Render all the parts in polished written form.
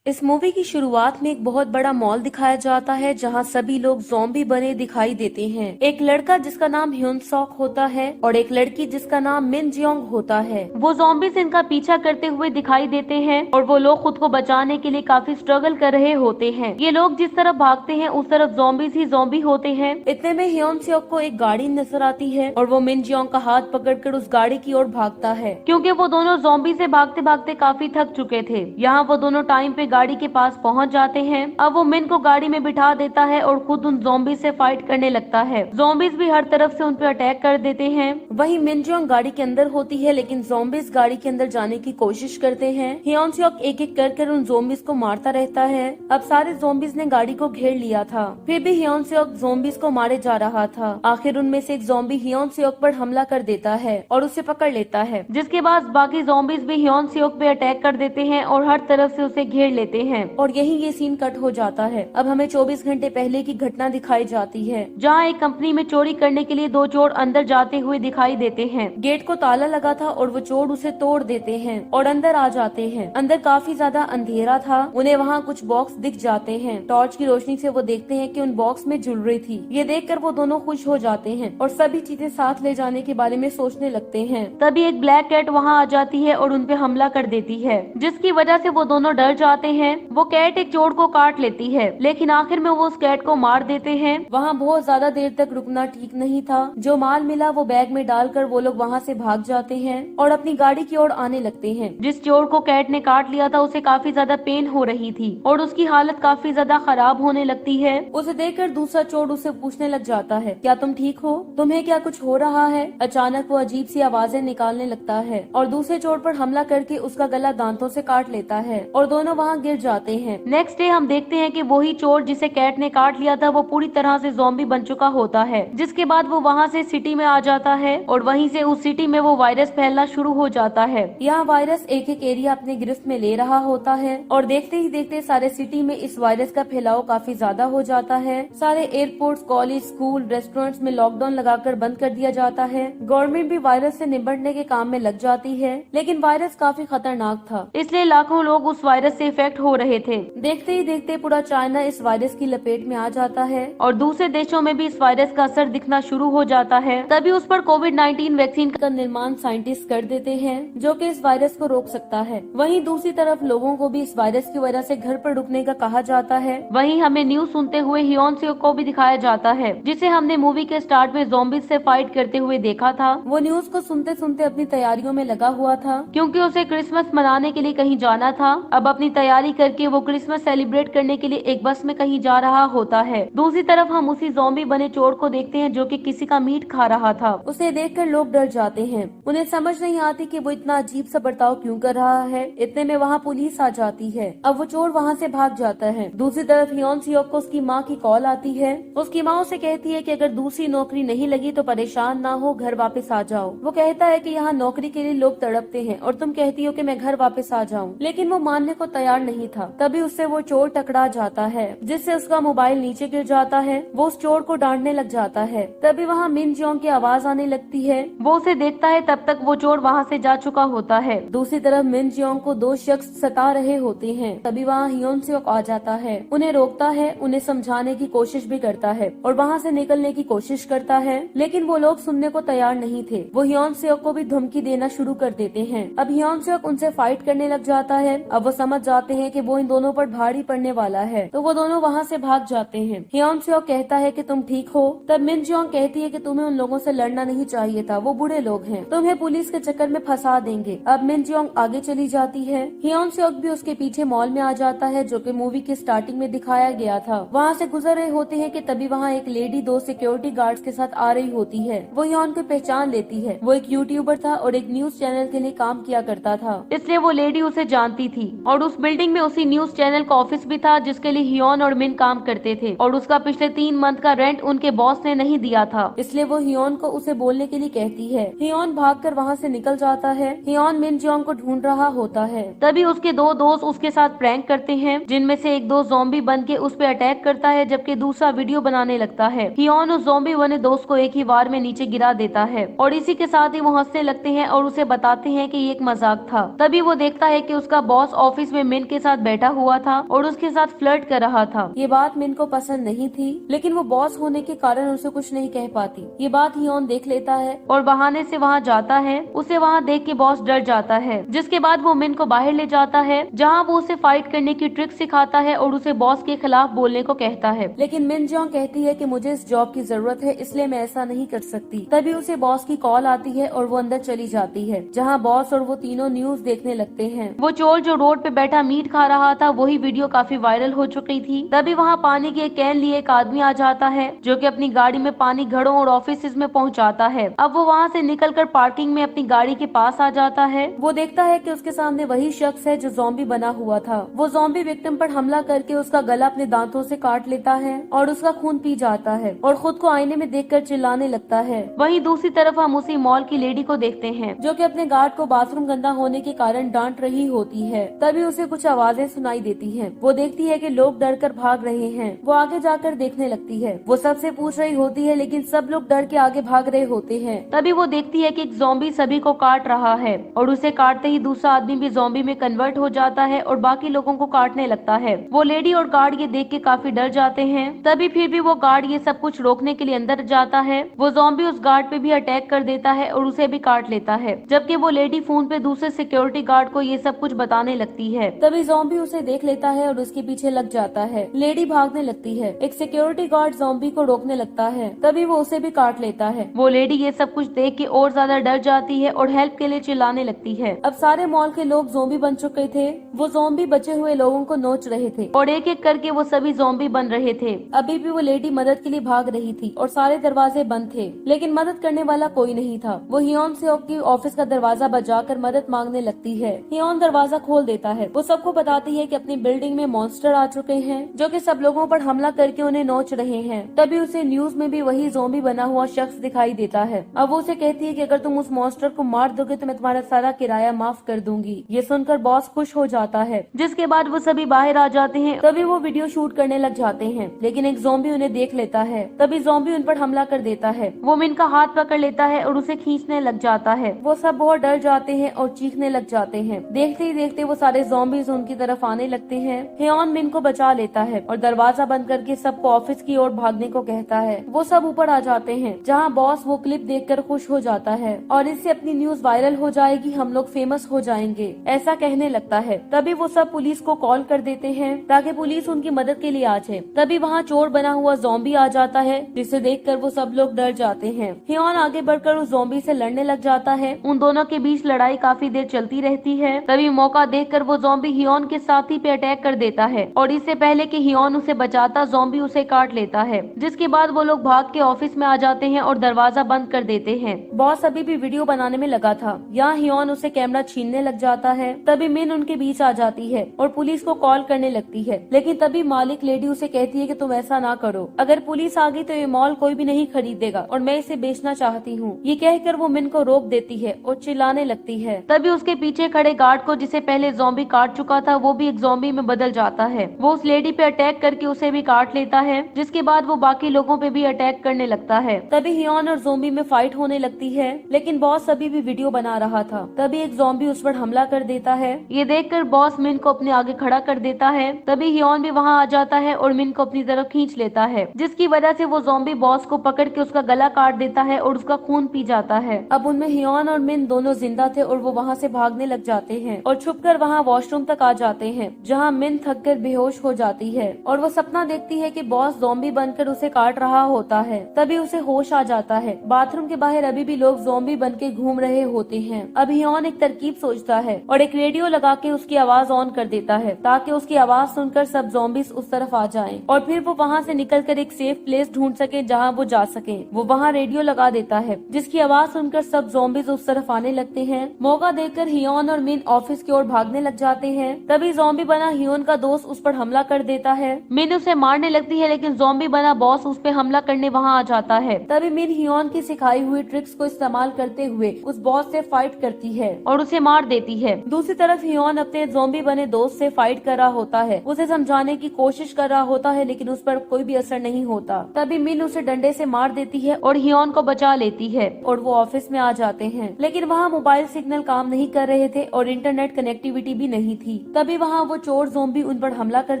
इस मूवी की शुरुआत में एक बहुत बड़ा मॉल दिखाया जाता है जहां सभी लोग ज़ॉम्बी बने दिखाई देते हैं। एक लड़का जिसका नाम ह्यून सॉक होता है और एक लड़की जिसका नाम मिन जियोंग होता है। वो ज़ॉम्बी से इनका पीछा करते हुए दिखाई देते हैं और वो लोग खुद को बचाने के लिए काफी स्ट्रगल कर रहे होते हैं। ये लोग जिस तरफ भागते हैं उस तरफ ज़ॉम्बीज़ ही ज़ॉम्बी होते हैं। इतने में ह्यून सॉक को एक गाड़ी नजर आती है और वो मिन जियोंग का हाथ पकड़कर उस गाड़ी की ओर भागता है, क्योंकि वो दोनों ज़ॉम्बी से भागते भागते काफी थक चुके थे। यहाँ वो दोनों टाइम पे गाड़ी के पास पहुंच जाते हैं। अब वो मिन को गाड़ी में बिठा देता है और खुद उन ज़ॉम्बीज़ से फाइट करने लगता है। ज़ॉम्बीज़ भी हर तरफ से उन पे अटैक कर देते हैं। वहीं मिन जियोंग गाड़ी के अंदर होती है, लेकिन ज़ॉम्बीज़ गाड़ी के अंदर जाने की कोशिश करते हैं। ह्योन सॉक एक एक कर उन ज़ॉम्बीज़ को मारता रहता है। अब सारे ज़ॉम्बीज़ ने गाड़ी को घेर लिया था, फिर भी ह्योन सॉक ज़ॉम्बीज़ को मारे जा रहा था। आखिर उनमें से एक ज़ॉम्बी ह्योन सॉक पर हमला कर देता है और उसे पकड़ लेता है, जिसके बाद बाकी ज़ॉम्बीज़ भी ह्योन सॉक पे अटैक कर देते हैं और हर तरफ से उसे घेर लेते हैं। और यही ये सीन कट हो जाता है। अब हमें 24 घंटे पहले की घटना दिखाई जाती है, जहाँ एक कंपनी में चोरी करने के लिए दो चोर अंदर जाते हुए दिखाई देते हैं। गेट को ताला लगा था और वो चोर उसे तोड़ देते हैं और अंदर आ जाते हैं। अंदर काफी ज्यादा अंधेरा था। उन्हें वहाँ कुछ बॉक्स दिख जाते हैं। टॉर्च की रोशनी से वो देखते हैं कि उन बॉक्स में ज्वेलरी थी। ये देखकर वो दोनों खुश हो जाते हैं और सभी चीजें साथ ले जाने के बारे में सोचने लगते हैं। तभी एक ब्लैक कैट वहाँ आ जाती है और उन पे हमला कर देती है, जिसकी वजह से वो दोनों डर जाते हैं। वो कैट एक चोर को काट लेती है, लेकिन आखिर में वो उस कैट को मार देते हैं। वहाँ बहुत ज्यादा देर तक रुकना ठीक नहीं था। जो माल मिला वो बैग में डालकर वो लोग वहाँ से भाग जाते हैं और अपनी गाड़ी की ओर आने लगते हैं। जिस चोर को कैट ने काट लिया था उसे काफी ज्यादा पेन हो रही थी और उसकी हालत काफी ज्यादा खराब होने लगती है। उसे देखकर दूसरा चोर उसे पूछने लग जाता है, क्या तुम ठीक हो? तुम्हें क्या कुछ हो रहा है? अचानक वो अजीब सी आवाजें निकालने लगता है और दूसरे चोर पर हमला करके उसका गला दांतों से काट लेता है और दोनों वहाँ गिर जाते हैं। नेक्स्ट डे हम देखते हैं कि वही चोर जिसे कैट ने काट लिया था वो पूरी तरह से ज़ॉम्बी बन चुका होता है, जिसके बाद वो वहाँ से सिटी में आ जाता है और वहीं से उस सिटी में वो वायरस फैलना शुरू हो जाता है। यहाँ वायरस एक एक एरिया अपने गिरफ्त में ले रहा होता है और देखते ही देखते सारे सिटी में इस वायरस का फैलाव काफी ज्यादा हो जाता है। सारे एयरपोर्ट, कॉलेज, स्कूल, रेस्टोरेंट्स में लॉकडाउन लगाकर बंद कर दिया जाता है। गवर्नमेंट भी वायरस से निपटने के काम में लग जाती है, लेकिन वायरस काफी खतरनाक था, इसलिए लाखों लोग उस वायरस से इफेक्ट हो रहे थे। देखते ही देखते पूरा चाइना इस वायरस की लपेट में आ जाता है और दूसरे देशों में भी इस वायरस का असर दिखना शुरू हो जाता है। तभी उस पर कोविड-19 वैक्सीन का निर्माण साइंटिस्ट कर देते हैं, जो कि इस वायरस को रोक सकता है। वहीं दूसरी तरफ लोगों को भी इस वायरस की वजह से घर पर रुकने का कहा जाता है। वहीं हमें न्यूज सुनते हुए ह्योन सॉक को भी दिखाया जाता है, जिसे हमने मूवी के स्टार्ट में ज़ॉम्बीज़ से फाइट करते हुए देखा था। वो न्यूज को सुनते सुनते अपनी तैयारियों में लगा हुआ था, क्योंकि उसे क्रिसमस मनाने के लिए कहीं जाना था। अब अपनी तैयारी करके वो क्रिसमस सेलिब्रेट करने के लिए एक बस में कहीं जा रहा होता है। दूसरी तरफ हम उसी ज़ॉम्बी बने चोर को देखते हैं जो कि किसी का मीट खा रहा था। उसे देखकर लोग डर जाते हैं। उन्हें समझ नहीं आती कि वो इतना अजीब सा बर्ताव क्यों कर रहा है। इतने में वहाँ पुलिस आ जाती है। अब वो चोर वहाँ से भाग जाता है। दूसरी तरफ ह्योन सॉक को उसकी माँ की कॉल आती है। उसकी माँ उसे कहती है कि अगर दूसरी नौकरी नहीं लगी तो परेशान ना हो, घर वापस आ जाओ। वो कहता है कि यहाँ नौकरी के लिए लोग तड़पते हैं और तुम कहती हो कि मैं घर वापस आ जाऊँ, लेकिन वो मानने को तैयार नहीं था। तभी उससे वो चोर टकरा जाता है, जिससे उसका मोबाइल नीचे गिर जाता है। वो उस चोर को डांटने लग जाता है। तभी वहाँ मिन जियोंग की आवाज आने लगती है। वो उसे देखता है, तब तक वो चोर वहाँ से जा चुका होता है। दूसरी तरफ मिन जियोंग को दो शख्स सता रहे होते हैं। तभी वहाँ ह्योन सॉक आ जाता है, उन्हें रोकता है, उन्हें समझाने की कोशिश भी करता है और वहाँ से निकलने की कोशिश करता है, लेकिन वो लोग सुनने को तैयार नहीं थे। वो ह्योन सॉक को भी धमकी देना शुरू कर देते हैं। अब ह्योन सॉक उनसे फाइट करने लग जाता है। अब वो समझ जाते हैं कि वो इन दोनों पर भारी पड़ने वाला है, तो वो दोनों वहाँ से भाग जाते हैं। ह्योन सॉक कहता है कि तुम ठीक हो। तब मिन जियोंग कहती है कि तुम्हें उन लोगों से लड़ना नहीं चाहिए था, वो बुरे लोग हैं, तुम्हें पुलिस के चक्कर में फंसा देंगे। अब मिन जियोंग आगे चली जाती है। ह्योन सॉक भी उसके पीछे मॉल में आ जाता है, जो कि मूवी की स्टार्टिंग में दिखाया गया था। वहाँ से गुजर रहे होते हैं कि तभी वहाँ एक लेडी दो सिक्योरिटी गार्ड्स के साथ आ रही होती है। वो ह्योन को पहचान लेती है। वो एक यूट्यूबर था और एक न्यूज चैनल के लिए काम किया करता था, इसलिए वो लेडी उसे जानती थी। और उस बिल्डिंग में उसी न्यूज चैनल का ऑफिस भी था, जिसके लिए ह्योन और मिन काम करते थे और उसका पिछले 3 मंथ का रेंट उनके बॉस ने नहीं दिया था, इसलिए वो ह्योन को उसे बोलने के लिए कहती है। ह्योन भागकर वहाँ से निकल जाता है। ह्योन मिन जियोंग को ढूंढ रहा होता है। तभी उसके दो दोस्त उसके साथ प्रैंक करते हैं, जिनमें से एक दोस्त ज़ॉम्बी बन के उस पे अटैक करता है, जबकि दूसरा वीडियो बनाने लगता है। ह्योन उस ज़ॉम्बी बने दोस्त को एक ही वार में नीचे गिरा देता है और इसी के साथ ही वो हंसने लगते हैं और उसे बताते हैं कि ये एक मजाक था। तभी वो देखता है कि उसका बॉस ऑफिस में मिन के के साथ बैठा हुआ था और उसके साथ फ्लर्ट कर रहा था। ये बात मिन को पसंद नहीं थी, लेकिन वो बॉस होने के कारण उसे कुछ नहीं कह पाती। ये बात हियोन देख लेता है और बहाने से वहाँ जाता है। उसे वहाँ देख के बॉस डर जाता है, जिसके बाद वो मिन को बाहर ले जाता है, जहाँ वो उसे फाइट करने की ट्रिक सिखाता है और उसे बॉस के खिलाफ बोलने को कहता है। लेकिन मिन जोंग कहती है कि मुझे इस जॉब की जरूरत है, इसलिए मैं ऐसा नहीं कर सकती। तभी उसे बॉस की कॉल आती है और वो अंदर चली जाती है, जहाँ बॉस और वो तीनों न्यूज देखने लगते हैं। वो चोर जो रोड पे बैठा मीट खा रहा था, वही वीडियो काफी वायरल हो चुकी थी। तभी वहाँ पानी की एक कैन लिए एक आदमी आ जाता है, जो कि अपनी गाड़ी में पानी घरों और ऑफिस में पहुँचाता है। अब वो वहाँ से निकलकर पार्किंग में अपनी गाड़ी के पास आ जाता है। वो देखता है कि उसके सामने वही शख्स है जो ज़ॉम्बी बना हुआ था। वो ज़ॉम्बी विक्टिम पर हमला करके उसका गला अपने दांतों से काट लेता है और उसका खून पी जाता है और खुद को आईने में देखकर चिल्लाने लगता है। वहीं दूसरी तरफ हम उसी मॉल की लेडी को देखते हैं, जो कि अपने गार्ड को बाथरूम गंदा होने के कारण डांट रही होती है। तभी उसे कुछ आवाजें सुनाई देती हैं। वो देखती है कि लोग डर कर भाग रहे हैं। वो आगे जाकर देखने लगती है। वो सबसे पूछ रही होती है, लेकिन सब लोग डर के आगे भाग रहे होते हैं। तभी वो देखती है कि एक ज़ॉम्बी सभी को काट रहा है और उसे काटते ही दूसरा आदमी भी ज़ॉम्बी में कन्वर्ट हो जाता है और बाकी लोगों को काटने लगता है। वो लेडी और गार्ड ये देख के काफी डर जाते हैं। तभी फिर भी वो गार्ड ये सब कुछ रोकने के लिए अंदर जाता है। वो ज़ॉम्बी उस गार्ड पे भी अटैक कर देता है और उसे भी काट लेता है, जबकि वो लेडी फोन पे दूसरे सिक्योरिटी गार्ड को ये सब कुछ बताने लगती है। तभी ज़ॉम्बी उसे देख लेता है और उसके पीछे लग जाता है। लेडी भागने लगती है। एक सिक्योरिटी गार्ड ज़ॉम्बी को रोकने लगता है। तभी वो उसे भी काट लेता है। वो लेडी ये सब कुछ देख के और ज्यादा डर जाती है और हेल्प के लिए चिल्लाने लगती है। अब सारे मॉल के लोग ज़ॉम्बी बन चुके थे। वो ज़ॉम्बी बचे हुए लोगों को नोच रहे थे और एक एक करके वो सभी ज़ॉम्बी बन रहे थे। अभी भी वो लेडी मदद के लिए भाग रही थी और सारे दरवाजे बंद थे, लेकिन मदद करने वाला कोई नहीं था। वो हियोन से की ऑफिस का दरवाजा बजाकर मदद मांगने लगती है। हियोन दरवाजा खोल देता है। वो सबको बताती है कि अपनी बिल्डिंग में मॉन्स्टर आ चुके हैं, जो कि सब लोगों पर हमला करके उन्हें नोच रहे हैं। तभी उसे न्यूज में भी वही ज़ॉम्बी बना हुआ शख्स दिखाई देता है। अब वो उसे कहती है कि अगर तुम उस मॉन्स्टर को मार दोगे तो मैं तुम्हारा सारा किराया माफ कर दूंगी। ये सुनकर बॉस खुश हो जाता है, जिसके बाद वो सभी बाहर आ जाते हैं। तभी वो वीडियो शूट करने लग जाते हैं, लेकिन एक ज़ॉम्बी उन्हें देख लेता है। तभी ज़ॉम्बी उन पर हमला कर देता है। वो मिन का हाथ पकड़ लेता है और उसे खींचने लग जाता है। वो सब बहुत डर जाते हैं और चीखने लग जाते हैं। देखते ही देखते वो सारे ज़ॉम्बीज उनकी तरफ आने लगते हैं। हियोन मिन को बचा लेता है और दरवाजा बंद करके सबको ऑफिस की ओर भागने को कहता है। वो सब ऊपर आ जाते हैं, जहाँ बॉस वो क्लिप देखकर खुश हो जाता है और इससे अपनी न्यूज वायरल हो जाएगी, हम लोग फेमस हो जाएंगे, ऐसा कहने लगता है। तभी वो सब पुलिस को कॉल कर देते हैं ताकि पुलिस उनकी मदद के लिए आ जाए। तभी वहाँ चोर बना हुआ ज़ॉम्बी आ जाता है, जिसे देखकर वो सब लोग डर जाते हैं। हियोन आगे बढ़कर उस ज़ॉम्बी से लड़ने लग जाता है। उन दोनों के बीच लड़ाई काफी देर चलती रहती है। तभी मौका देखकर वो ज़ॉम्बी हियोन के साथी पे अटैक कर देता है और इससे पहले कि हियोन उसे बचाता, ज़ॉम्बी उसे काट लेता है, जिसके बाद वो लोग भाग के ऑफिस में आ जाते हैं और दरवाजा बंद कर देते हैं। बॉस अभी भी वीडियो बनाने में लगा था। यहाँ हियोन उसे कैमरा छीनने लग जाता है। तभी मिन उनके बीच आ जाती है और पुलिस को कॉल करने लगती है, लेकिन तभी मालिक लेडी उसे कहती है कि तुम ऐसा ना करो, अगर पुलिस आ गई तो ये मॉल कोई भी नहीं खरीदेगा और मैं इसे बेचना चाहती हूँ। ये कहकर वो मिन को रोक देती है और चिल्लाने लगती है। तभी उसके पीछे खड़े गार्ड को, जिसे पहले ज़ॉम्बी काट चुका था, वो भी एक ज़ॉम्बी में बदल जाता है। वो उस लेडी पे अटैक करके उसे भी काट लेता है, जिसके बाद वो बाकी लोगों पे भी अटैक करने लगता है। तभी हियोन और ज़ॉम्बी में फाइट होने लगती है, लेकिन बॉस अभी भी वीडियो बना रहा था। तभी एक ज़ॉम्बी उस पर हमला कर देता है। ये देखकर बॉस मिन को अपने आगे खड़ा कर देता है। तभी हियोन भी वहाँ आ जाता है और मिन को अपनी तरफ खींच लेता है, जिसकी वजह से वो ज़ॉम्बी बॉस को पकड़ के उसका गला काट देता है और उसका खून पी जाता है। अब उनमें हियोन और मिन दोनों जिंदा थे और वो वहाँ से भागने लग जाते हैं और छुपकर वहाँ वॉशरूम तक आ जाते हैं, जहाँ मिन थक कर बेहोश हो जाती है और वो सपना देखती है कि बॉस ज़ॉम्बी बनकर उसे काट रहा होता है। तभी उसे होश आ जाता है। बाथरूम के बाहर अभी भी लोग ज़ॉम्बी बनके घूम रहे होते हैं। अब हियोन एक तरकीब सोचता है और एक रेडियो लगा के उसकी आवाज ऑन कर देता है, ताकि उसकी आवाज सुनकर सब ज़ॉम्बीज उस तरफ आ जाएं और फिर वो वहाँ से निकलकर एक सेफ प्लेस ढूंढ सके जहाँ वो जा सके। वो वहाँ रेडियो लगा देता है, जिसकी आवाज सुनकर सब ज़ॉम्बीज उस तरफ आने लगते हैं। मौका देखकर हियोन और मिन ऑफिस की ओर भागने लग जाते हैं। तभी ज़ॉम्बी बना हियोन का दोस्त उस पर हमला कर देता है। मिन उसे मारने लगती है, लेकिन ज़ॉम्बी बना बॉस उस पे हमला करने वहाँ आ जाता है। तभी मिन हियोन की सिखाई हुई ट्रिक्स को इस्तेमाल करते हुए उस बॉस से फाइट करती है और उसे मार देती है। दूसरी तरफ हियोन अपने ज़ॉम्बी बने दोस्त से फाइट कर रहा होता है, उसे समझाने की कोशिश कर रहा होता है, लेकिन उस पर कोई भी असर नहीं होता। तभी मिन उसे डंडे से मार देती है और हियोन को बचा लेती है और वो ऑफिस में आ जाते हैं, लेकिन वहाँ मोबाइल सिग्नल काम नहीं कर रहे थे और इंटरनेट कनेक्टिविटी भी नहीं थी। थी। तभी वहाँ वो चोर ज़ॉम्बी उन पर हमला कर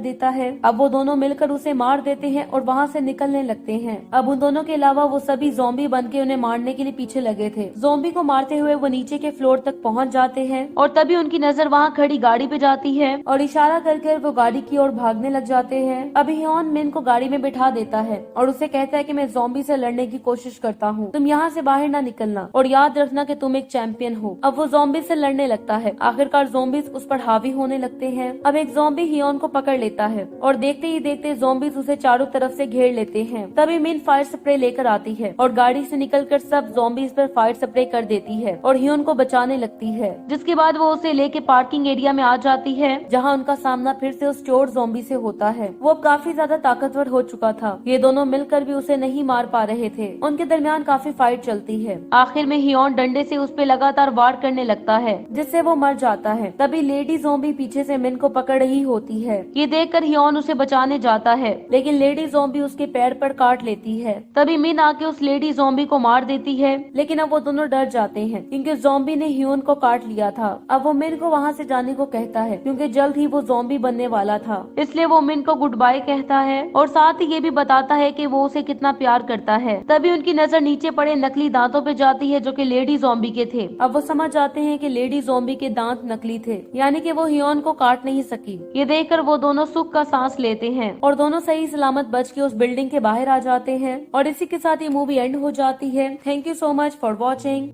देता है। अब वो दोनों मिलकर उसे मार देते हैं और वहाँ से निकलने लगते हैं। अब उन दोनों के अलावा वो सभी ज़ॉम्बी बनके उन्हें मारने के लिए पीछे लगे थे। ज़ॉम्बी को मारते हुए वो नीचे के फ्लोर तक पहुँच जाते हैं और तभी उनकी नजर वहाँ खड़ी गाड़ी पे जाती है और इशारा करके वो गाड़ी की ओर भागने लग जाते हैं। अब ह्योन मिन को गाड़ी में बिठा देता है और उसे कहता है कि मैं ज़ॉम्बी से लड़ने की कोशिश करता हूँ, तुम यहाँ से बाहर ना निकलना और याद रखना कि तुम एक चैंपियन हो। अब वो ज़ॉम्बी से लड़ने लगता है। आखिरकार ज़ॉम्बीज उस पर हावी होने लगते हैं। अब एक ज़ॉम्बी ह्योन को पकड़ लेता है और देखते ही देखते ज़ॉम्बीज उसे चारों तरफ से घेर लेते हैं। तभी मिन फायर स्प्रे लेकर आती है और गाड़ी से निकलकर सब ज़ॉम्बीज पर फायर स्प्रे कर देती है और ह्योन को बचाने लगती है। जिसके बाद वो उसे लेके पार्किंग एरिया में आ जाती है जहाँ उनका सामना फिर से उस चोर ज़ॉम्बी से होता है। वो अब काफी ज्यादा ताकतवर हो चुका था। ये दोनों मिलकर भी उसे नहीं मार पा रहे थे। उनके दरमियान काफी फाइट चलती है। आखिर में ह्योन डंडे से उस पे लगातार वार करने लगता है जिससे वो मर जाता है। तभी लेडी ज़ॉम्बी पीछे से मिन को पकड़ रही होती है। ये देखकर ह्योन उसे बचाने जाता है लेकिन लेडी ज़ॉम्बी उसके पैर पर काट लेती है। तभी मिन आके उस लेडी ज़ॉम्बी को मार देती है लेकिन अब वो दोनों डर जाते हैं क्योंकि ज़ॉम्बी ने ह्योन को काट लिया था। अब वो मिन को वहाँ से जाने को कहता है क्योंकि जल्द ही वो ज़ॉम्बी बनने वाला था। इसलिए वो मिन को गुड बाय कहता है और साथ ही ये भी बताता है कि वो उसे कितना प्यार करता है। तभी उनकी नजर नीचे पड़े नकली दांतों पे जाती है जो कि लेडी ज़ॉम्बी के थे। अब वो समझ जाते हैं कि लेडी ज़ॉम्बी के दांत नकली थे, यानी कि वो ह्योन को काट नहीं सकी। ये देखकर वो दोनों सुख का सांस लेते हैं और दोनों सही सलामत बच के उस बिल्डिंग के बाहर आ जाते हैं और इसी के साथ ये मूवी एंड हो जाती है। Thank you so much for watching.